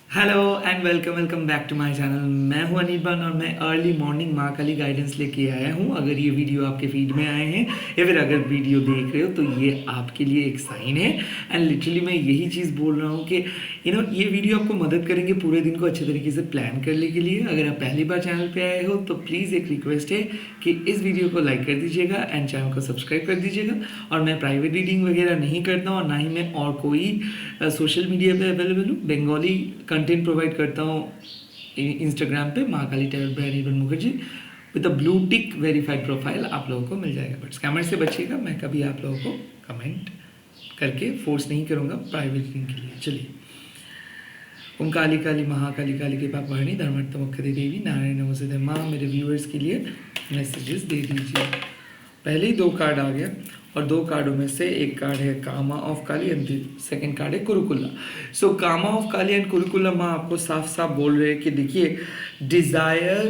Hello and welcome welcome back to my channel. मैं हूं अनिर्बान और मैं अर्ली मॉर्निंग माँ काली गाइडेंस लेके आया हूं। अगर ये वीडियो आपके फीड में आए हैं या फिर अगर वीडियो देख रहे हो तो ये आपके लिए एक साइन है। एंड लिटरली मैं यही चीज़ बोल रहा हूँ कि ये वीडियो आपको मदद करेंगे पूरे दिन को अच्छे तरीके से प्लान करने के लिए। अगर आप पहली बार चैनल पे आए हो तो प्लीज़ एक रिक्वेस्ट है कि इस वीडियो को लाइक कर दीजिएगा एंड चैनल को सब्सक्राइब कर दीजिएगा। और मैं प्राइवेट रीडिंग वगैरह नहीं करता हूँ और ना ही मैं और कोई सोशल मीडिया पे अवेलेबल हूँ। बंगाली कंटेंट प्रोवाइड करता हूँ इंस्टाग्राम पे Mahakali tarot by Anirban Mukherjee with a blue tick verified profile आप लोगों को मिल जाएगा। बट स्कैमर से बचिएगा, मैं कभी आप लोगों को कमेंट करके फोर्स नहीं करूँगा प्राइवेट रीडिंग के लिए। चलिए, ओम काली काली महाकाली काली के पापा धर्मार्थ मुख्य देवी नारायण नमस्ते माँ मेरे व्यूअर्स के लिए मैसेजेस दे दीजिए। पहले ही 2 कार्ड आ गया और 2 कार्डों में से एक कार्ड है Kama of Kali and second card है कुरुकुला। सो कामा ऑफ काली एंड कुरुकुला माँ आपको साफ साफ बोल रहे हैं कि देखिए, डिज़ायर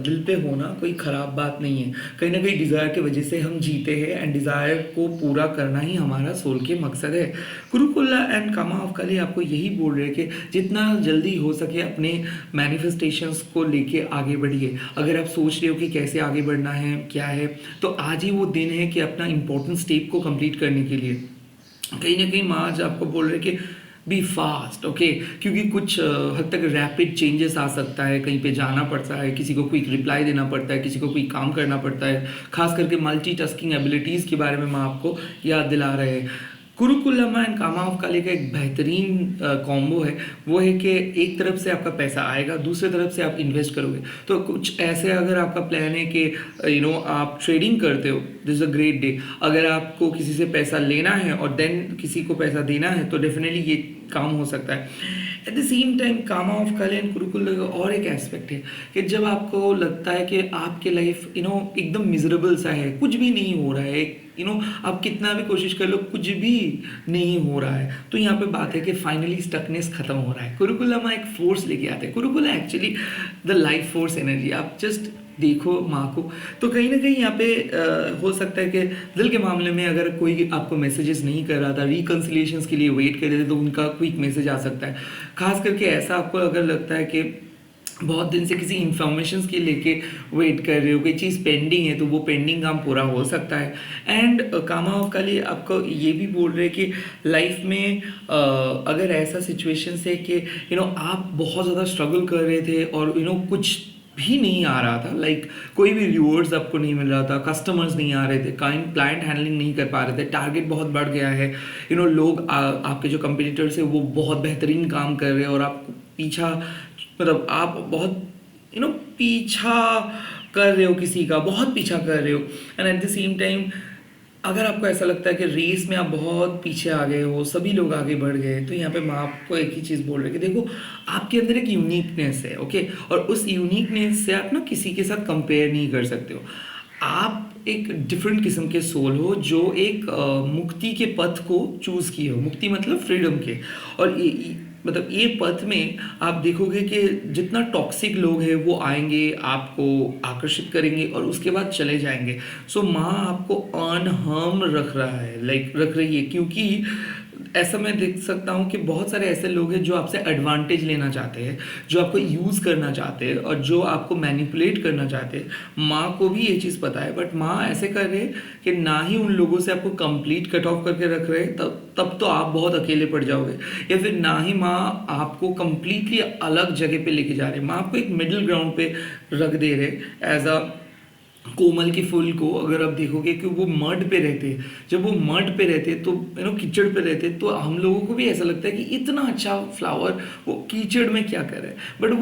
दिल पे होना कोई ख़राब बात नहीं है। कहीं ना कहीं डिज़ायर की वजह से हम जीते हैं एंड डिज़ायर को पूरा करना ही हमारा सोल के मकसद है। कुरुकुला एंड कामा ऑफ काली आपको यही बोल रहे हैं कि जितना जल्दी हो सके अपने मैनिफेस्टेशंस को लेके आगे बढ़िए। अगर आप सोच रहे हो कि कैसे आगे बढ़ना है क्या है, तो आज ही वो दिन है कि अपना इंपॉर्टेंट स्टेप को कंप्लीट करने के लिए कहीं ना कहीं माँ आज आपको बोल रहे कि बी फास्ट, ओके, क्योंकि कुछ हद तक रैपिड चेंजेस आ सकता है। कहीं पे जाना पड़ता है, किसी को क्विक रिप्लाई देना पड़ता है, किसी को कोई काम करना पड़ता है। खास करके मल्टीटास्किंग एबिलिटीज़ के बारे में मैं आपको याद दिला रहे हैं। कुरुकुलम एंड कामा ऑफ काली का एक बेहतरीन कॉम्बो है। वो है कि एक तरफ से आपका पैसा आएगा, दूसरे तरफ से आप इन्वेस्ट करोगे। तो कुछ ऐसे अगर आपका प्लान है कि आप ट्रेडिंग करते हो, this is a great day. अगर आपको किसी से पैसा लेना है और देन किसी को पैसा देना है तो डेफिनेटली ये काम हो सकता है। At the same time Kama of Kali and Kurukulla का और एक एस्पेक्ट है कि जब आपको लगता है कि आपके लाइफ एकदम मिजरेबल सा है, कुछ भी नहीं हो रहा है, आप कितना भी कोशिश कर लो कुछ भी नहीं हो रहा है, तो यहाँ पे बात है कि फाइनली स्टकनेस खत्म हो रहा है। कुरुकुलम एक फोर्स लेके आते हैं। Kurukulla actually the life force energy. आप जस्ट देखो माँ को, तो कहीं ना कहीं यहाँ पे हो सकता है कि दिल के मामले में अगर कोई आपको मैसेजेस नहीं कर रहा था, रिकन्सिलिएशंस के लिए वेट कर रहे थे, तो उनका क्विक मैसेज आ सकता है। खास करके ऐसा आपको अगर लगता है कि बहुत दिन से किसी इन्फॉर्मेशन के लेके वेट कर रहे हो, कोई चीज़ पेंडिंग है, तो वो पेंडिंग काम पूरा हो सकता है। एंड कामा ऑफ काली आपको ये भी बोल रहे हैं कि लाइफ में अगर ऐसा सिचुएशन है कि आप बहुत ज़्यादा स्ट्रगल कर रहे थे और कुछ भी नहीं आ रहा था, लाइक कोई भी रिवॉर्ड्स आपको नहीं मिल रहा था, कस्टमर्स नहीं आ रहे थे, क्लाइंट हैंडलिंग नहीं कर पा रहे थे, टारगेट बहुत बढ़ गया है, लोग आपके जो कंपटीटर्स है वो बहुत बेहतरीन काम कर रहे हैं और आपको पीछा, मतलब आप बहुत पीछा कर रहे हो, किसी का बहुत पीछा कर रहे हो। And at the same time अगर आपको ऐसा लगता है कि रेस में आप बहुत पीछे आ गए हो, सभी लोग आगे बढ़ गए, तो यहाँ पे मैं आपको एक ही चीज़ बोल रही कि देखो, आपके अंदर एक यूनिकनेस है, ओके, और उस यूनिकनेस से आप किसी के साथ कंपेयर नहीं कर सकते हो। आप एक डिफरेंट किस्म के सोल हो जो एक मुक्ति के पथ को चूज़ किए हो। मुक्ति मतलब फ्रीडम के। और मतलब ये पथ में आप देखोगे कि जितना टॉक्सिक लोग हैं वो आएंगे, आपको आकर्षित करेंगे और उसके बाद चले जाएंगे। सो माँ आपको अनहर्म रख रहा है, लाइक रख रही है, क्योंकि ऐसा मैं देख सकता हूँ कि बहुत सारे ऐसे लोग हैं जो आपसे एडवांटेज लेना चाहते हैं, जो आपको यूज़ करना चाहते हैं और जो आपको मैनिपुलेट करना चाहते हैं। माँ को भी ये चीज़ पता है, बट माँ ऐसे कर रहे हैं कि ना ही उन लोगों से आपको कंप्लीट कट ऑफ करके रख रहे हैं, तब तो आप बहुत अकेले पड़ जाओगे, या फिर ना ही माँ आपको कंप्लीटली अलग जगह पे लेके जा रहे हैं। माँ आपको एक मिडिल ग्राउंड पे रख दे रहे एज अ कोमल के फूल को। अगर आप देखोगे कि वो मड पे रहते, जब वो मड पे रहते तो कीचड़ पे रहते, तो हम लोगों को भी ऐसा लगता है कि इतना अच्छा फ्लावर वो कीचड़ में क्या कर रहा है। बट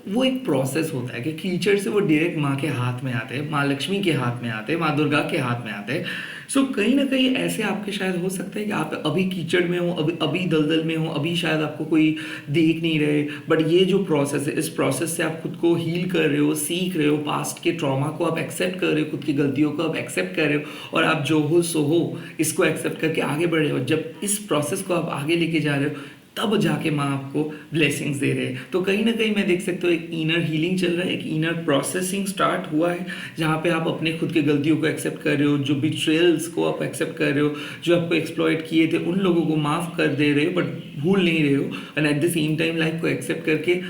वो एक प्रोसेस होता है कि कीचड़ से वो डायरेक्ट माँ के हाथ में आते हैं, माँ लक्ष्मी के हाथ में आते हैं, माँ दुर्गा के हाथ में आते हैं। सो कहीं ना कहीं ऐसे आपके शायद हो सकता है कि आप अभी कीचड़ में हो, अभी दलदल में हो, अभी शायद आपको कोई देख नहीं रहे, बट ये जो प्रोसेस है, इस प्रोसेस से आप खुद को हील कर रहे हो, सीख रहे हो, पास्ट के ट्रॉमा को आप एक्सेप्ट कर रहे हो, खुद की गलतियों को आप एक्सेप्ट कर रहे हो, और आप जो हो सो हो इसको एक्सेप्ट करके आगे बढ़ रहे हो। जब इस प्रोसेस को आप आगे लेके जा रहे हो, तब जाके माँ आपको ब्लेसिंग्स दे रहे हैं। तो कहीं ना कहीं मैं देख सकता हूँ एक इनर हीलिंग चल रहा है, एक इनर प्रोसेसिंग स्टार्ट हुआ है, जहाँ पे आप अपने खुद के गलतियों को एक्सेप्ट कर रहे हो, जो बिट्रेयल्स को आप एक्सेप्ट कर रहे हो, जो आपको एक्सप्लॉइट किए थे उन लोगों को माफ़ कर दे रहे हो, बट भूल नहीं रहे हो, and at the same time life को एक्सेप्ट करके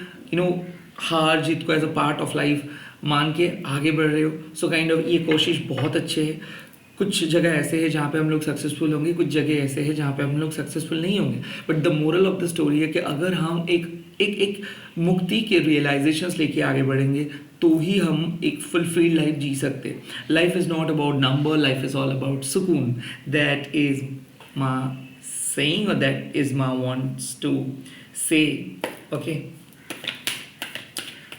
हार जीत को as a part of life मान के आगे बढ़ रहे हो। सो काइंड ऑफ ये कोशिश बहुत अच्छे है। कुछ जगह ऐसे है जहाँ पे हम लोग सक्सेसफुल होंगे, कुछ जगह ऐसे है जहाँ पे हम लोग सक्सेसफुल नहीं होंगे, but the moral of the story है कि अगर हम एक एक एक मुक्ति के रियलाइजेशंस लेके आगे बढ़ेंगे तो ही हम एक फुलफिल्ड लाइफ जी सकते हैं। Life is not about number, life is all about सुकून। दैट इज़ माँ saying, or that is Ma wants to say. Okay.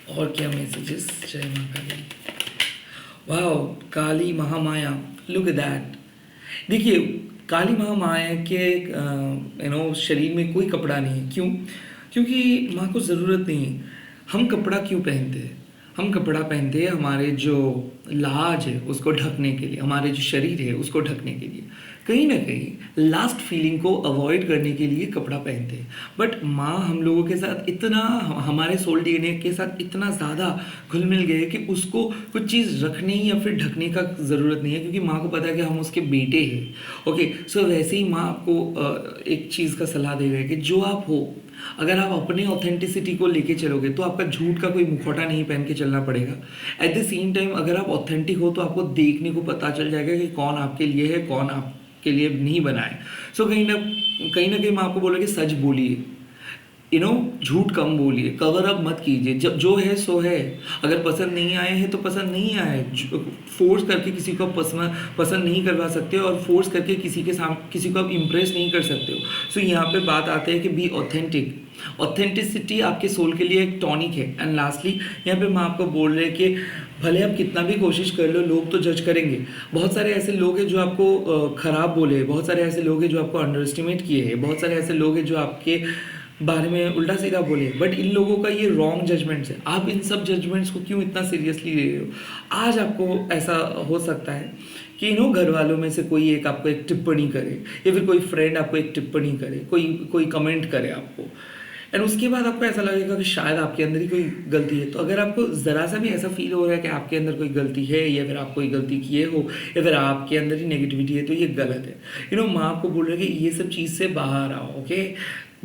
और क्या मैसेजेस? जय माँ Kali. Wow, Kali Mahamaya, look at that. देखिए, काली महामाया के शरीर में कोई कपड़ा नहीं है। क्यों? क्योंकि माँ को ज़रूरत नहीं है। हम कपड़ा क्यों पहनते हैं? हम कपड़ा पहनते हैं हमारे जो लाज है उसको ढकने के लिए, हमारे जो शरीर है उसको ढकने के लिए, कहीं ना कहीं लास्ट फीलिंग को अवॉइड करने के लिए कपड़ा पहनते हैं। बट माँ हम लोगों के साथ इतना, हमारे सोल डीएनए के साथ इतना ज़्यादा घुल मिल गए कि उसको कुछ चीज़ रखने या फिर ढकने का ज़रूरत नहीं है, क्योंकि माँ को पता है कि हम उसके बेटे हैं। ओके, सो वैसे ही माँ आपको एक चीज़ का सलाह दे रहे हैं कि जो आप हो, अगर आप अपने ऑथेंटिसिटी को लेके चलोगे तो आपका झूठ का कोई मुखौटा नहीं पहन के चलना पड़ेगा। एट द सेम टाइम अगर आप ऑथेंटिक हो तो आपको देखने को पता चल जाएगा कि कौन आपके लिए है, कौन आपके लिए नहीं बना है। सो कहीं ना कहीं मैं आपको बोलूँगा कि सच बोलिए, झूठ कम बोलिए, कवर अप मत कीजिए। जब जो है सो है। अगर पसंद नहीं आए हैं तो पसंद नहीं आए। फोर्स करके किसी को पसंद नहीं करवा सकते और फोर्स करके किसी को आप इम्प्रेस नहीं कर सकते हो। सो यहाँ पे बात आते हैं कि बी ऑथेंटिक। ऑथेंटिसिटी आपके सोल के लिए एक टॉनिक है। एंड लास्टली यहाँ पे मैं आपको बोल रहे कि भले आप कितना भी कोशिश कर लो, लोग तो जज करेंगे। बहुत सारे ऐसे लोग हैं जो आपको ख़राब बोले, बहुत सारे ऐसे लोग हैं जो आपको अंडर एस्टिमेट किए हैं, बहुत सारे ऐसे लोग हैं जो आपके बारे में उल्टा सीधा बोले, बट इन लोगों का ये रॉन्ग जजमेंट्स है। आप इन सब जजमेंट्स को क्यों इतना सीरियसली ले रहे हो? आज आपको ऐसा हो सकता है कि घर वालों में से कोई एक आपको एक टिप्पणी करे, या फिर कोई फ्रेंड आपको एक टिप्पणी करे, कोई कमेंट करे आपको, एंड उसके बाद आपको ऐसा लगेगा कि शायद आपके अंदर ही कोई गलती है। तो अगर आपको ज़रा सा भी ऐसा फील हो रहा है कि आपके अंदर कोई गलती है, या फिर आप कोई गलती किए हो, या फिर आपके अंदर ही नेगेटिविटी है, तो ये गलत है। माँ आपको बोल रहे हैं कि ये सब चीज़ से बाहर आओ। ओके,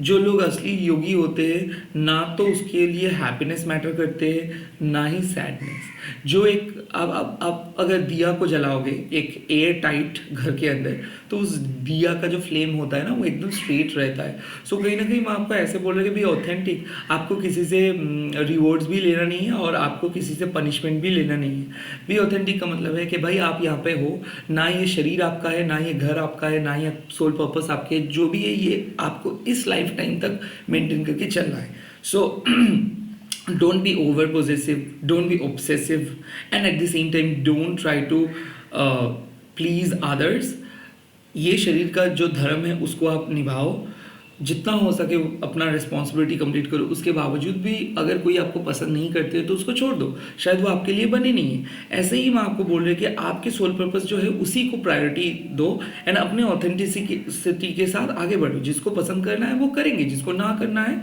जो लोग असली योगी होते हैं ना तो उसके लिए हैप्पीनेस मैटर करते हैं, ना ही सैडनेस। जो एक आप अगर दिया को जलाओगे एक एयर टाइट घर के अंदर, तो उस दिया का जो फ्लेम होता है ना, वो एकदम स्ट्रेट रहता है। सो कहीं ना कहीं मैं आपको ऐसे बोल रहा हूँ कि भी ऑथेंटिक। आपको किसी से रिवॉर्ड्स भी लेना नहीं है और आपको किसी से पनिशमेंट भी लेना नहीं है। भी ऑथेंटिक का मतलब है कि भाई आप यहाँ पे हो, ना ये शरीर आपका है, ना ये घर आपका है, ना ये सोल पर्पस आपके, जो भी है ये आपको इस लाइफ टाइम तक मेंटेन करके चलना है। सो don't be over possessive, don't be obsessive, and at the same time don't try to please others। ये शरीर का जो धर्म है उसको आप निभाओ, जितना हो सके अपना रिस्पॉन्सिबिलिटी कंप्लीट करो। उसके बावजूद भी अगर कोई आपको पसंद नहीं करते तो उसको छोड़ दो, शायद वो आपके लिए बने नहीं है। ऐसे ही मैं आपको बोल रही कि आपके सोल पर्पस जो है उसी को प्रायोरिटी दो, एंड अपने ऑथेंटिसिटी के साथ आगे बढ़ो। जिसको पसंद करना है वो करेंगे, जिसको ना करना है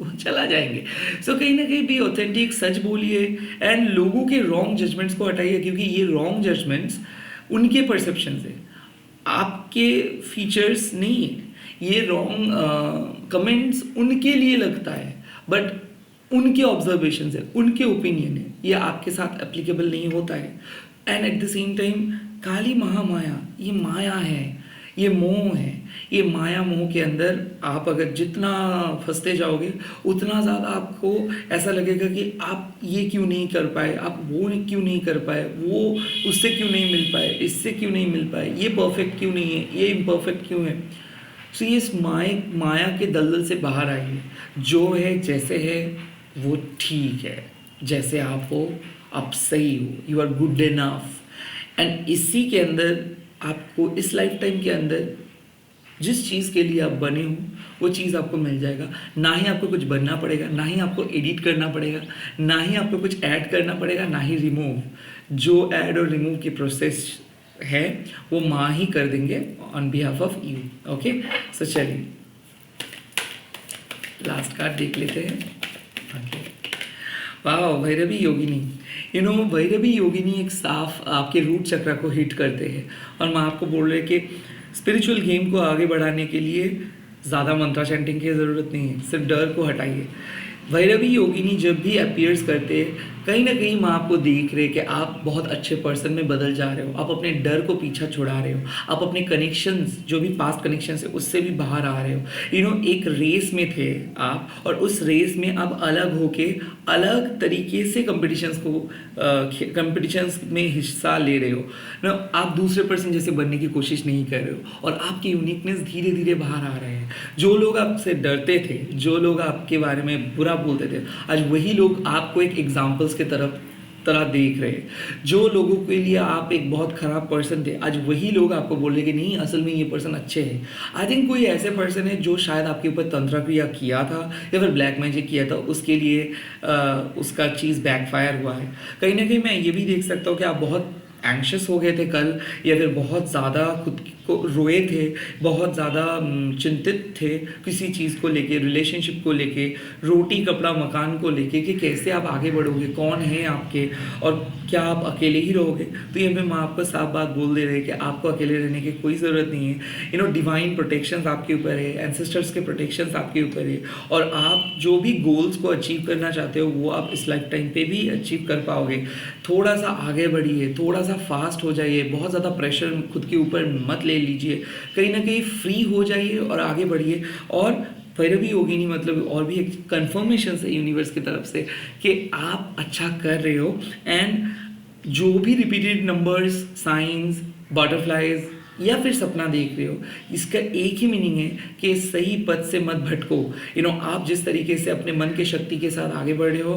वो चला जाएंगे। सो कहीं ना कहीं भी ऑथेंटिक, सच बोलिए, एंड लोगों के रॉन्ग जजमेंट्स को हटाइए, क्योंकि ये रॉन्ग जजमेंट्स उनके परसेप्शन है, आपके फीचर्स नहीं है। ये रॉन्ग कमेंट्स उनके लिए लगता है, बट उनके ऑब्जर्वेशन है, उनके ओपिनियन है, ये आपके साथ एप्लीकेबल नहीं होता है। And at the same time Kali Mahamaya, ये माया है, ये मोह है। ये माया मोह के अंदर आप अगर जितना फंसते जाओगे उतना ज़्यादा आपको ऐसा लगेगा कि आप ये क्यों नहीं कर पाए, आप वो क्यों नहीं कर पाए, वो उससे क्यों नहीं मिल पाए, इससे क्यों नहीं मिल पाए, ये परफेक्ट क्यों नहीं है, ये इम्परफेक्ट क्यों है। सो ये इस माया के दलदल से बाहर आइए। जो है जैसे है वो ठीक है, जैसे आप हो आप सही हो, you are good enough. And इसी के अंदर आपको इस लाइफ टाइम के अंदर जिस चीज़ के लिए आप बने हो वो चीज़ आपको मिल जाएगा। ना ही आपको कुछ बनना पड़ेगा, ना ही आपको एडिट करना पड़ेगा, ना ही आपको कुछ ऐड करना पड़ेगा, ना ही रिमूव। जो ऐड और रिमूव की प्रोसेस है वो माँ ही कर देंगे on behalf of you. Okay, so चलिए लास्ट कार्ड देख लेते हैं। ओके, वाह, भैरवी योगिनी। भैरवी योगिनी एक साफ आपके रूट चक्र को हिट करते हैं। और मैं आपको बोल रहे कि स्पिरिचुअल गेम को आगे बढ़ाने के लिए ज़्यादा मंत्रा चैंटिंग की ज़रूरत नहीं है, सिर्फ डर को हटाइए। भैरवी योगिनी जब भी अपीयर्स करते हैं, कहीं ना कहीं मैं आपको देख रहे कि आप बहुत अच्छे पर्सन में बदल जा रहे हो, आप अपने डर को पीछा छुड़ा रहे हो, आप अपने कनेक्शंस जो भी पास्ट कनेक्शंस है उससे भी बाहर आ रहे हो। एक रेस में थे आप, और उस रेस में अब अलग होके अलग तरीके से कंपटीशंस में हिस्सा ले रहे हो ना। आप दूसरे पर्सन जैसे बनने की कोशिश नहीं कर रहे हो, और आपकी यूनिकनेस धीरे धीरे बाहर आ रहे हैं। जो लोग आपसे डरते थे, जो लोग आपके बारे में बुरा बोलते थे, आज वही लोग आपको एक एग्जाम्पल्स के तरह देख रहे हैं। जो लोगों के लिए आप एक बहुत ख़राब पर्सन थे, आज वही लोग आपको बोल रहे कि नहीं, असल में ये पर्सन अच्छे हैं। आई थिंक कोई ऐसे पर्सन है जो शायद आपके ऊपर तंत्र क्रिया किया था या फिर ब्लैक मैजिक किया था, उसके लिए उसका चीज़ बैकफायर हुआ है। कहीं ना कहीं मैं ये भी देख सकता हूँ कि आप बहुत एंक्शस हो गए थे कल, या फिर बहुत ज़्यादा खुद को रोए थे, बहुत ज़्यादा चिंतित थे किसी चीज़ को लेके, रिलेशनशिप को लेके, रोटी कपड़ा मकान को लेके, कि कैसे आप आगे बढ़ोगे, कौन है आपके, और क्या आप अकेले ही रहोगे। तो ये मैं आपको साफ बात बोल दे रहे कि आपको अकेले रहने की कोई ज़रूरत नहीं है। डिवाइन प्रोटेक्शंस आपके ऊपर है, एंसेस्टर्स के प्रोटेक्शंस आपके ऊपर है, और आप जो भी गोल्स को अचीव करना चाहते हो वो आप इस लाइफ टाइम पे भी अचीव कर पाओगे। थोड़ा सा आगे बढ़िए, थोड़ा सा फास्ट हो जाइए, बहुत ज़्यादा प्रेशर खुद के ऊपर मत ले लीजिए, कहीं ना कहीं फ्री हो जाइए और आगे बढ़िए। और भैरवी योगिनी मतलब और भी एक कन्फर्मेशन है यूनिवर्स की तरफ से कि आप अच्छा कर रहे हो। एंड जो भी रिपीटेड नंबर्स, साइंस, बटरफ्लाइज या फिर सपना देख रहे हो, इसका एक ही मीनिंग है कि सही पथ से मत भटको। आप जिस तरीके से अपने मन के शक्ति के साथ आगे बढ़ रहे हो,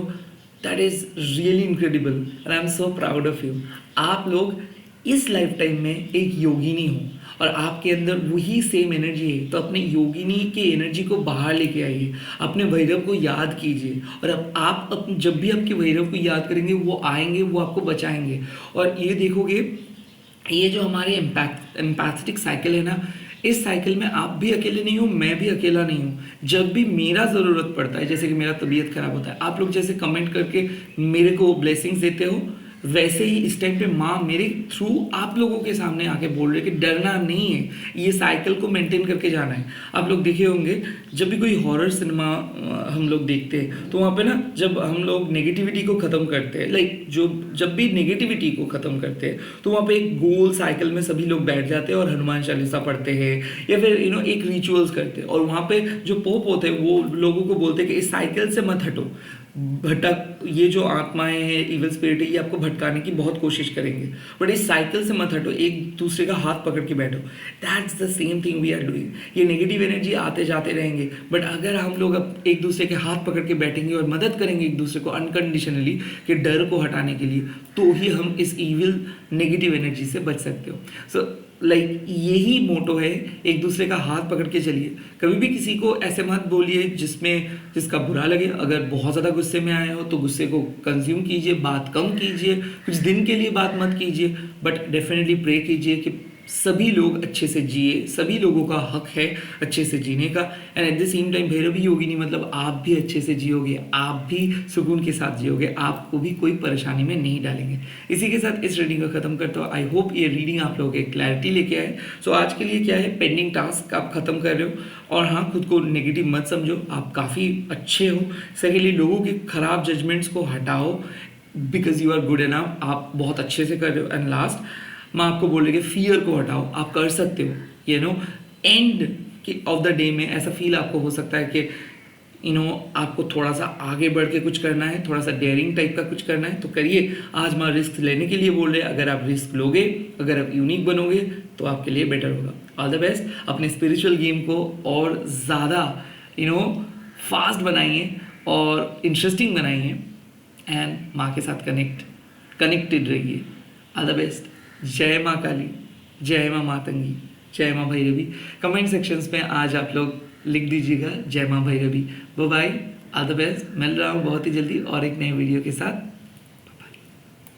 that is really incredible and I am so proud of you. आप लोग इस लाइफ टाइम में एक योगिनी हो, और आपके अंदर वही सेम एनर्जी है। तो अपने योगिनी के एनर्जी को बाहर लेके आइए, अपने भैरव को याद कीजिए, और अब आप जब भी आपके भैरव को याद करेंगे वो आएंगे, वो आपको बचाएंगे। और ये देखोगे, ये जो हमारे एम्पैथेटिक साइकिल है ना, इस साइकिल में आप भी अकेले नहीं हो, मैं भी अकेला नहीं हूँ। जब भी मेरा ज़रूरत पड़ता है, जैसे कि मेरा तबीयत खराब होता है, आप लोग जैसे कमेंट करके मेरे को ब्लेसिंग्स देते हो, वैसे ही इस टाइम पे माँ मेरे थ्रू आप लोगों के सामने आके बोल रहे कि डरना नहीं है, ये साइकिल को मेंटेन करके जाना है। आप लोग देखे होंगे जब भी कोई हॉरर सिनेमा हम लोग देखते हैं, तो वहाँ पे ना जब हम लोग नेगेटिविटी को ख़त्म करते हैं, जब भी नेगेटिविटी को ख़त्म करते हैं, तो वहाँ पे एक गोल साइकिल में सभी लोग बैठ जाते हैं और हनुमान चालीसा पढ़ते हैं, या फिर एक रिचुअल्स करते हैं। और वहाँ पे जो पोप होते हैं वो लोगों को बोलते हैं कि इस साइकिल से मत हटो, ये जो आत्माएं हैं, इविल स्पिरिट है, ये आपको भटकाने की बहुत कोशिश करेंगे, बट इस साइकिल से मत हटो, एक दूसरे का हाथ पकड़ के बैठो। That's the same thing we are doing. ये नेगेटिव एनर्जी आते जाते रहेंगे, बट अगर हम लोग अब एक दूसरे के हाथ पकड़ के बैठेंगे और मदद करेंगे एक दूसरे को अनकंडीशनली कि डर को हटाने के लिए, तो ही हम इस इविल नेगेटिव एनर्जी से बच सकते हो। सो यही मोटो है, एक दूसरे का हाथ पकड़ के चलिए। कभी भी किसी को ऐसे मत बोलिए जिसका बुरा लगे। अगर बहुत ज़्यादा गुस्से में आए हो तो गुस्से को कंज्यूम कीजिए, बात कम कीजिए, कुछ दिन के लिए बात मत कीजिए, बट डेफिनेटली प्रे कीजिए कि सभी लोग अच्छे से जिए, सभी लोगों का हक है अच्छे से जीने का। And at the same time Bhairavi Yogini मतलब आप भी अच्छे से जियोगे, आप भी सुकून के साथ जियोगे, आपको भी कोई परेशानी में नहीं डालेंगे। इसी के साथ इस रीडिंग को खत्म करता हूँ। आई होप ये रीडिंग आप लोगों के क्लैरिटी लेके आए। सो आज के लिए क्या है, पेंडिंग टास्क आप खत्म कर रहे हो, और हाँ, खुद को नेगेटिव मत समझो, आप काफ़ी अच्छे हो। सेकेंडली, लोगों के खराब जजमेंट्स को हटाओ, because you are good enough, आप बहुत अच्छे से कर रहे हो। एंड लास्ट, मैं आपको बोल रही कि फियर को हटाओ, आप कर सकते हो। एंड ऑफ द डे में ऐसा फील आपको हो सकता है कि आपको थोड़ा सा आगे बढ़ के कुछ करना है, थोड़ा सा डेयरिंग टाइप का कुछ करना है, तो करिए। आज मैं रिस्क लेने के लिए बोल रहे हैं। अगर आप रिस्क लोगे, अगर आप यूनिक बनोगे, तो आपके लिए बेटर होगा। All the best. अपने स्पिरिचुअल गेम को और ज़्यादा फास्ट बनाइए और इंटरेस्टिंग बनाइए, एंड माँ के साथ कनेक्टेड रहिए। All the best. जय माँ काली, जय माँ मातंगी, जय माँ भैरवी। कमेंट सेक्शंस में आज आप लोग लिख दीजिएगा जय माँ Bhairavi. Bye bye, all the best. मिल रहा हूँ बहुत ही जल्दी और एक नए वीडियो के साथ।